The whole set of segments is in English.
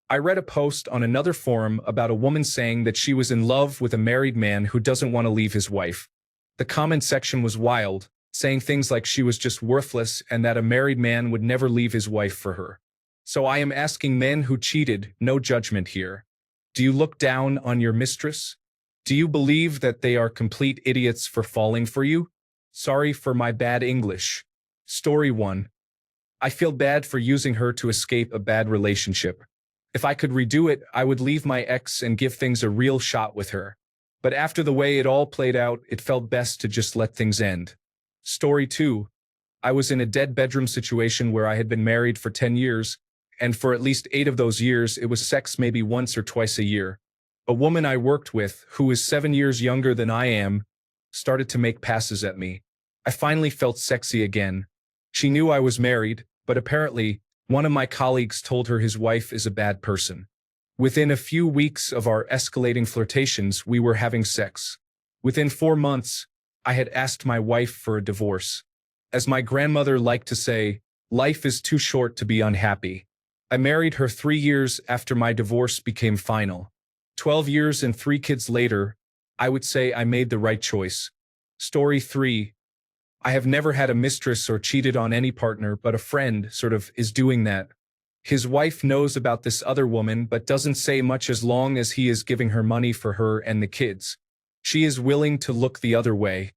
I read a post on another forum about a woman saying that she was in love with a married man who doesn't want to leave his wife. The comment section was wild, saying things like she was just worthless and that a married man would never leave his wife for her. So I am asking men who cheated, no judgment here. Do you look down on your mistress? Do you believe that they are complete idiots for falling for you? Sorry for my bad English. Story 1. I feel bad for using her to escape a bad relationship. If I could redo it, I would leave my ex and give things a real shot with her. But after the way it all played out, it felt best to just let things end. Story 2. I was in a dead bedroom situation where I had been married for 10 years, and for at least 8 of those years it was sex maybe once or twice a year. A woman I worked with, who is 7 years younger than I am, started to make passes at me. I finally felt sexy again. She knew I was married, but apparently, one of my colleagues told her his wife is a bad person. Within a few weeks of our escalating flirtations, we were having sex. Within 4 months, I had asked my wife for a divorce. As my grandmother liked to say, life is too short to be unhappy. I married her 3 years after my divorce became final. 12 years and 3 kids later, I would say I made the right choice. Story 3. I have never had a mistress or cheated on any partner, but a friend, is doing that. His wife knows about this other woman but doesn't say much as long as he is giving her money for her and the kids. She is willing to look the other way.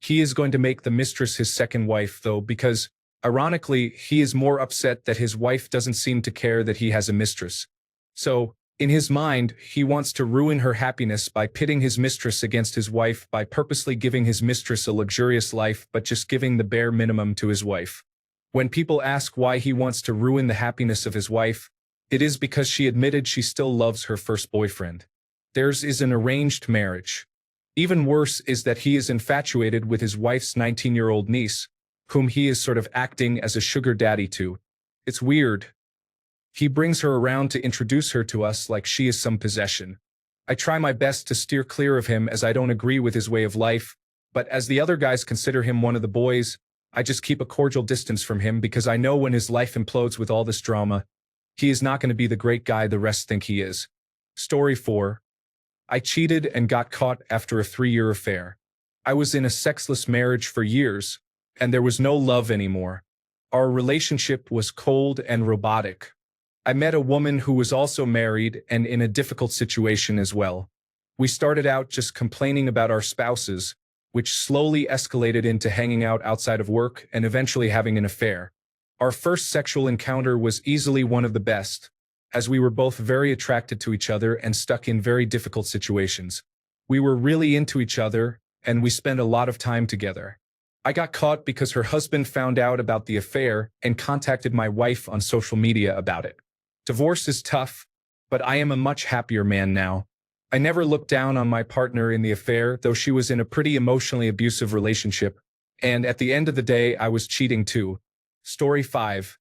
He is going to make the mistress his second wife, though, because, ironically, he is more upset that his wife doesn't seem to care that he has a mistress. So, in his mind, he wants to ruin her happiness by pitting his mistress against his wife by purposely giving his mistress a luxurious life but just giving the bare minimum to his wife. When people ask why he wants to ruin the happiness of his wife, it is because she admitted she still loves her first boyfriend. Theirs is an arranged marriage. Even worse is that he is infatuated with his wife's 19-year-old niece, whom he is acting as a sugar daddy to. It's weird. He brings her around to introduce her to us like she is some possession. I try my best to steer clear of him as I don't agree with his way of life, but as the other guys consider him one of the boys, I just keep a cordial distance from him because I know when his life implodes with all this drama, he is not going to be the great guy the rest think he is. Story 4. I cheated and got caught after a 3-year affair. I was in a sexless marriage for years, and there was no love anymore. Our relationship was cold and robotic. I met a woman who was also married and in a difficult situation as well. We started out just complaining about our spouses, which slowly escalated into hanging out outside of work and eventually having an affair. Our first sexual encounter was easily one of the best, as we were both very attracted to each other and stuck in very difficult situations. We were really into each other, and we spent a lot of time together. I got caught because her husband found out about the affair and contacted my wife on social media about it. Divorce is tough, but I am a much happier man now. I never looked down on my partner in the affair, though she was in a pretty emotionally abusive relationship, and at the end of the day, I was cheating too. Story 5.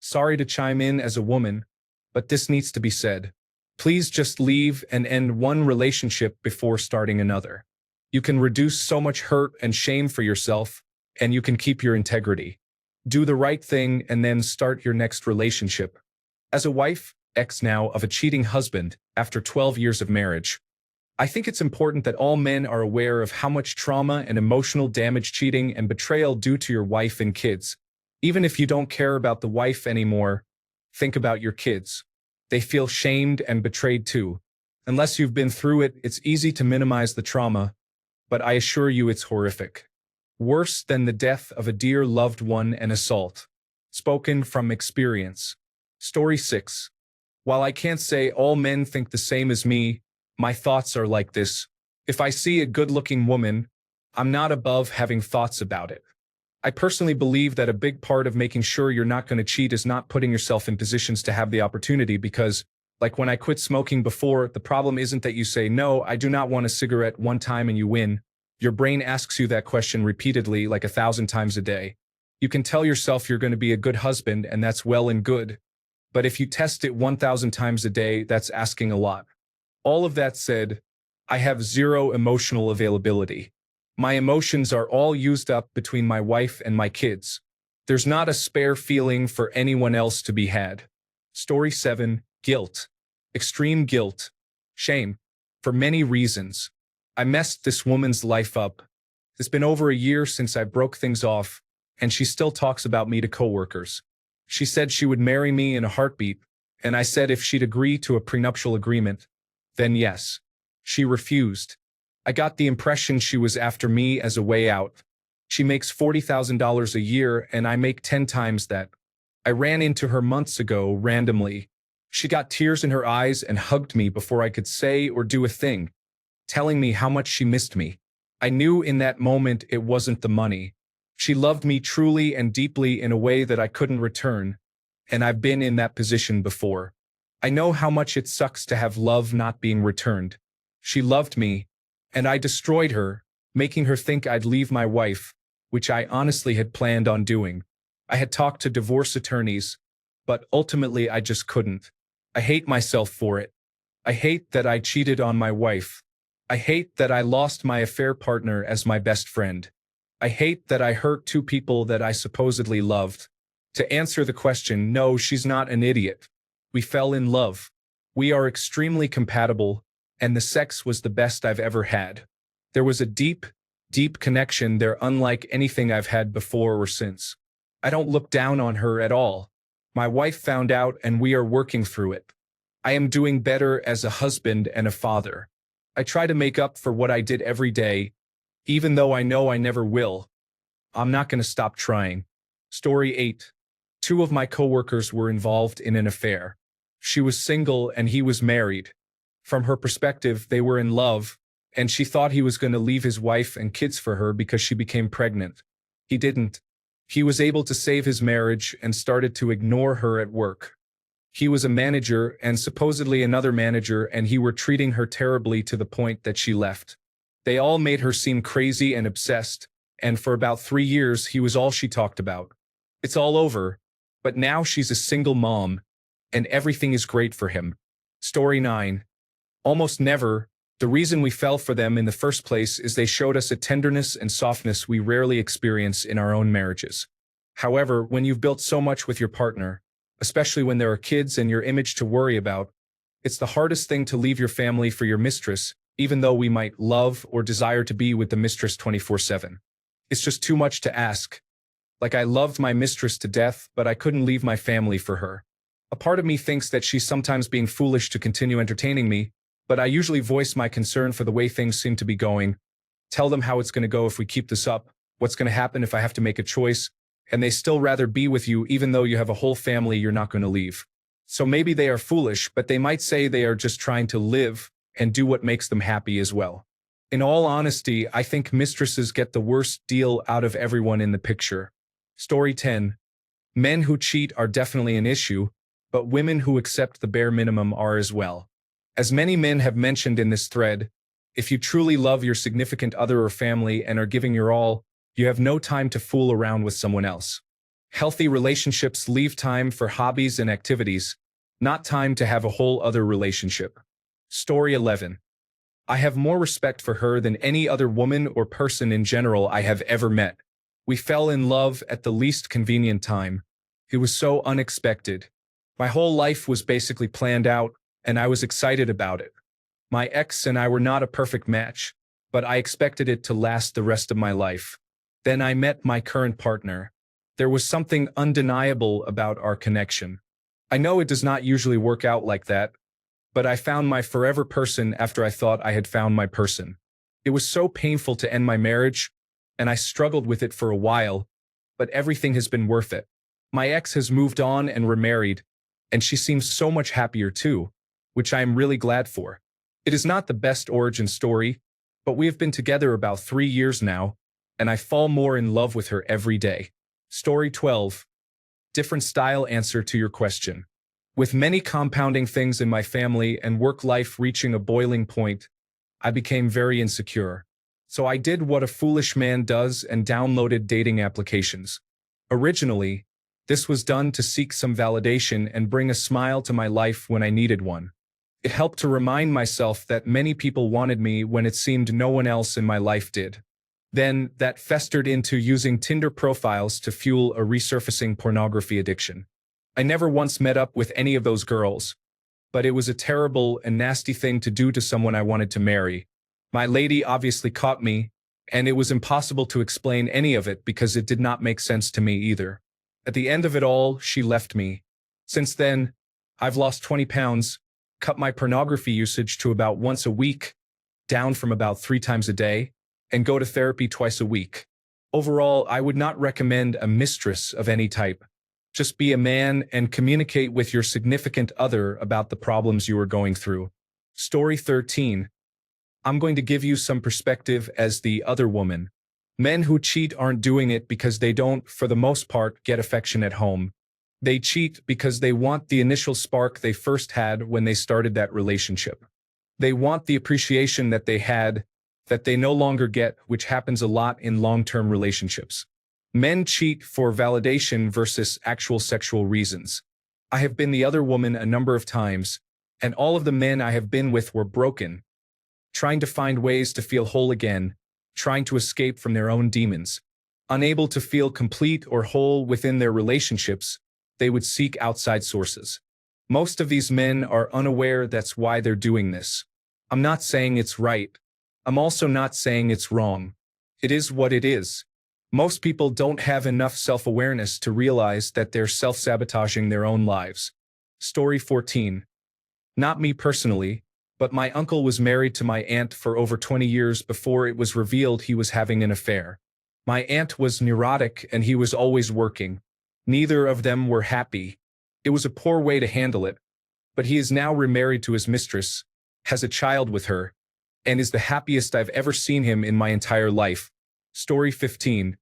Sorry to chime in as a woman, but this needs to be said. Please just leave and end one relationship before starting another. You can reduce so much hurt and shame for yourself, and you can keep your integrity. Do the right thing and then start your next relationship. As a wife, ex now, of a cheating husband, after 12 years of marriage, I think it's important that all men are aware of how much trauma and emotional damage cheating and betrayal do to your wife and kids. Even if you don't care about the wife anymore, think about your kids. They feel shamed and betrayed too. Unless you've been through it, it's easy to minimize the trauma, but I assure you it's horrific. Worse than the death of a dear loved one and assault. Spoken from experience. Story 6. While I can't say all men think the same as me, my thoughts are like this. If I see a good-looking woman, I'm not above having thoughts about it. I personally believe that a big part of making sure you're not going to cheat is not putting yourself in positions to have the opportunity because, like when I quit smoking before, the problem isn't that you say, no, I do not want a cigarette one time and you win. Your brain asks you that question repeatedly like 1,000 times a day. You can tell yourself you're going to be a good husband and that's well and good. But if you test it 1,000 times a day, that's asking a lot. All of that said, I have zero emotional availability. My emotions are all used up between my wife and my kids. There's not a spare feeling for anyone else to be had. Story 7. Guilt. Extreme guilt. Shame. For many reasons. I messed this woman's life up. It's been over a year since I broke things off, and she still talks about me to coworkers. She said she would marry me in a heartbeat, and I said if she'd agree to a prenuptial agreement, then yes. She refused. I got the impression she was after me as a way out. She makes $40,000 a year, and I make 10 times that. I ran into her months ago, randomly. She got tears in her eyes and hugged me before I could say or do a thing, telling me how much she missed me. I knew in that moment it wasn't the money. She loved me truly and deeply in a way that I couldn't return, and I've been in that position before. I know how much it sucks to have love not being returned. She loved me, and I destroyed her, making her think I'd leave my wife, which I honestly had planned on doing. I had talked to divorce attorneys, but ultimately I just couldn't. I hate myself for it. I hate that I cheated on my wife. I hate that I lost my affair partner as my best friend. I hate that I hurt two people that I supposedly loved. To answer the question, no, she's not an idiot. We fell in love. We are extremely compatible, and the sex was the best I've ever had. There was a deep, deep connection there unlike anything I've had before or since. I don't look down on her at all. My wife found out and we are working through it. I am doing better as a husband and a father. I try to make up for what I did every day, even though I know I never will. I'm not going to stop trying. Story 8. Two of my coworkers were involved in an affair. She was single and he was married. From her perspective, they were in love, and she thought he was going to leave his wife and kids for her because she became pregnant. He didn't. He was able to save his marriage and started to ignore her at work. He was a manager and supposedly another manager, and he were treating her terribly to the point that she left. They all made her seem crazy and obsessed, and for about 3 years he was all she talked about. It's all over, but now she's a single mom, and everything is great for him. Story 9. Almost never. The reason we fell for them in the first place is they showed us a tenderness and softness we rarely experience in our own marriages. However, when you've built so much with your partner, especially when there are kids and your image to worry about, it's the hardest thing to leave your family for your mistress, even though we might love or desire to be with the mistress 24/7. It's just too much to ask. Like, I loved my mistress to death, but I couldn't leave my family for her. A part of me thinks that she's sometimes being foolish to continue entertaining me, but I usually voice my concern for the way things seem to be going, tell them how it's going to go if we keep this up, what's going to happen if I have to make a choice, and they still rather be with you even though you have a whole family you're not going to leave. So maybe they are foolish, but they might say they are just trying to live and do what makes them happy as well. In all honesty, I think mistresses get the worst deal out of everyone in the picture. Story 10. Men who cheat are definitely an issue, but women who accept the bare minimum are as well. As many men have mentioned in this thread, if you truly love your significant other or family and are giving your all, you have no time to fool around with someone else. Healthy relationships leave time for hobbies and activities, not time to have a whole other relationship. Story 11. I have more respect for her than any other woman or person in general I have ever met. We fell in love at the least convenient time. It was so unexpected. My whole life was basically planned out, and I was excited about it. My ex and I were not a perfect match, but I expected it to last the rest of my life. Then I met my current partner. There was something undeniable about our connection. I know it does not usually work out like that, but I found my forever person after I thought I had found my person. It was so painful to end my marriage, and I struggled with it for a while, but everything has been worth it. My ex has moved on and remarried, and she seems so much happier too, which I am really glad for. It is not the best origin story, but we have been together about 3 years now, and I fall more in love with her every day. Story 12. Different style answer to your question. With many compounding things in my family and work life reaching a boiling point, I became very insecure. So I did what a foolish man does and downloaded dating applications. Originally, this was done to seek some validation and bring a smile to my life when I needed one. It helped to remind myself that many people wanted me when it seemed no one else in my life did. Then, that festered into using Tinder profiles to fuel a resurfacing pornography addiction. I never once met up with any of those girls, but it was a terrible and nasty thing to do to someone I wanted to marry. My lady obviously caught me, and it was impossible to explain any of it because it did not make sense to me either. At the end of it all, she left me. Since then, I've lost 20 pounds, cut my pornography usage to about once a week, down from about 3 times a day, and go to therapy twice a week. Overall, I would not recommend a mistress of any type. Just be a man and communicate with your significant other about the problems you are going through. Story 13. I'm going to give you some perspective as the other woman. Men who cheat aren't doing it because they don't, for the most part, get affection at home. They cheat because they want the initial spark they first had when they started that relationship. They want the appreciation that they had that they no longer get, which happens a lot in long-term relationships. Men cheat for validation versus actual sexual reasons. I have been the other woman a number of times, and all of the men I have been with were broken, trying to find ways to feel whole again, trying to escape from their own demons. Unable to feel complete or whole within their relationships, they would seek outside sources. Most of these men are unaware that's why they're doing this. I'm not saying it's right. I'm also not saying it's wrong. It is what it is. Most people don't have enough self-awareness to realize that they're self-sabotaging their own lives. Story 14. Not me personally, but my uncle was married to my aunt for over 20 years before it was revealed he was having an affair. My aunt was neurotic and he was always working. Neither of them were happy. It was a poor way to handle it, but he is now remarried to his mistress, has a child with her, and is the happiest I've ever seen him in my entire life. Story 15.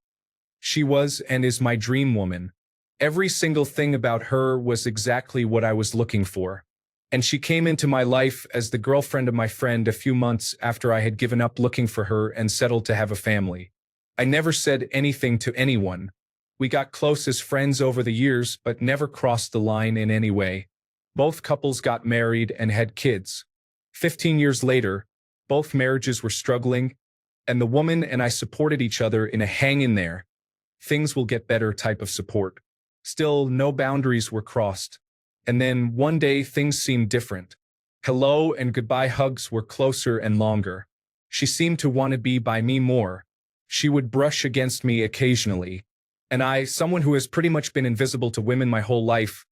She was and is my dream woman. Every single thing about her was exactly what I was looking for. And she came into my life as the girlfriend of my friend a few months after I had given up looking for her and settled to have a family. I never said anything to anyone. We got close as friends over the years, but never crossed the line in any way. Both couples got married and had kids. 15 years later, both marriages were struggling, and the woman and I supported each other in a hang in there, things will get better type of support. Still, no boundaries were crossed. And then one day things seemed different. Hello and goodbye hugs were closer and longer. She seemed to want to be by me more. She would brush against me occasionally. And I, someone who has pretty much been invisible to women my whole life,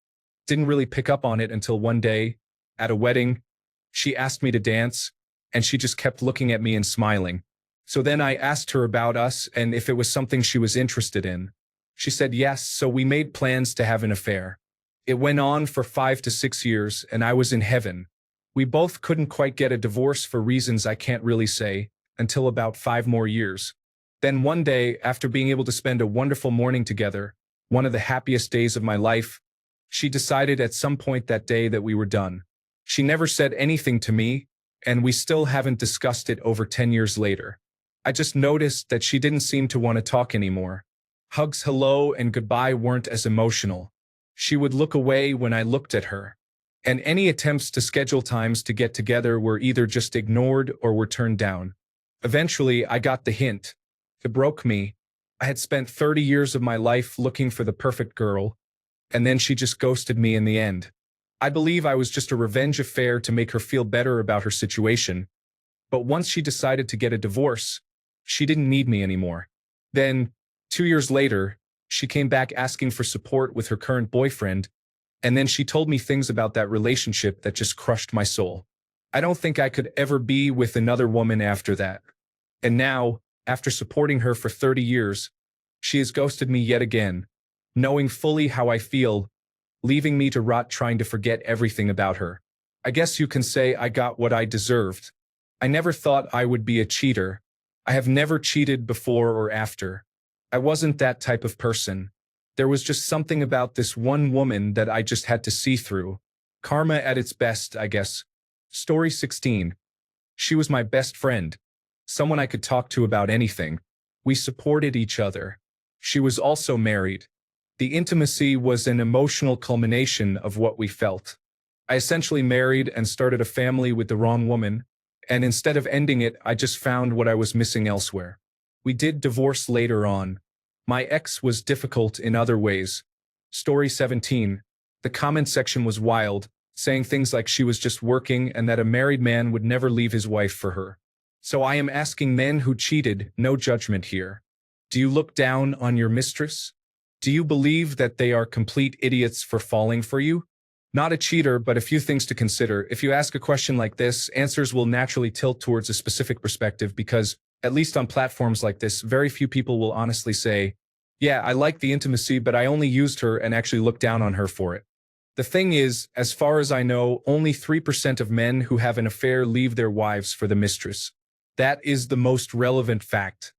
didn't really pick up on it until one day, at a wedding, she asked me to dance, and she just kept looking at me and smiling. So then I asked her about us and if it was something she was interested in. She said yes, so we made plans to have an affair. It went on for 5 to 6 years, and I was in heaven. We both couldn't quite get a divorce for reasons I can't really say, until about 5 more years. Then one day, after being able to spend a wonderful morning together, one of the happiest days of my life, she decided at some point that day that we were done. She never said anything to me, and we still haven't discussed it over 10 years later. I just noticed that she didn't seem to want to talk anymore. Hugs, hello, and goodbye weren't as emotional. She would look away when I looked at her. And any attempts to schedule times to get together were either just ignored or were turned down. Eventually, I got the hint. It broke me. I had spent 30 years of my life looking for the perfect girl, and then she just ghosted me in the end. I believe I was just a revenge affair to make her feel better about her situation. But once she decided to get a divorce, she didn't need me anymore. Then, 2 years later, she came back asking for support with her current boyfriend, and then she told me things about that relationship that just crushed my soul. I don't think I could ever be with another woman after that. And now, after supporting her for 30 years, she has ghosted me yet again, knowing fully how I feel, leaving me to rot trying to forget everything about her. I guess you can say I got what I deserved. I never thought I would be a cheater. I have never cheated before or after. I wasn't that type of person. There was just something about this one woman that I just had to see through. Karma at its best, I guess. Story 16. She was my best friend. Someone I could talk to about anything. We supported each other. She was also married. The intimacy was an emotional culmination of what we felt. I essentially married and started a family with the wrong woman, and instead of ending it, I just found what I was missing elsewhere. We did divorce later on. My ex was difficult in other ways. Story 17. The comment section was wild, saying things like she was just working and that a married man would never leave his wife for her. So I am asking men who cheated, no judgment here. Do you look down on your mistress? Do you believe that they are complete idiots for falling for you? Not a cheater, but a few things to consider. If you ask a question like this, answers will naturally tilt towards a specific perspective because, at least on platforms like this, very few people will honestly say, yeah, I like the intimacy, but I only used her and actually looked down on her for it. The thing is, as far as I know, only 3% of men who have an affair leave their wives for the mistress. That is the most relevant fact.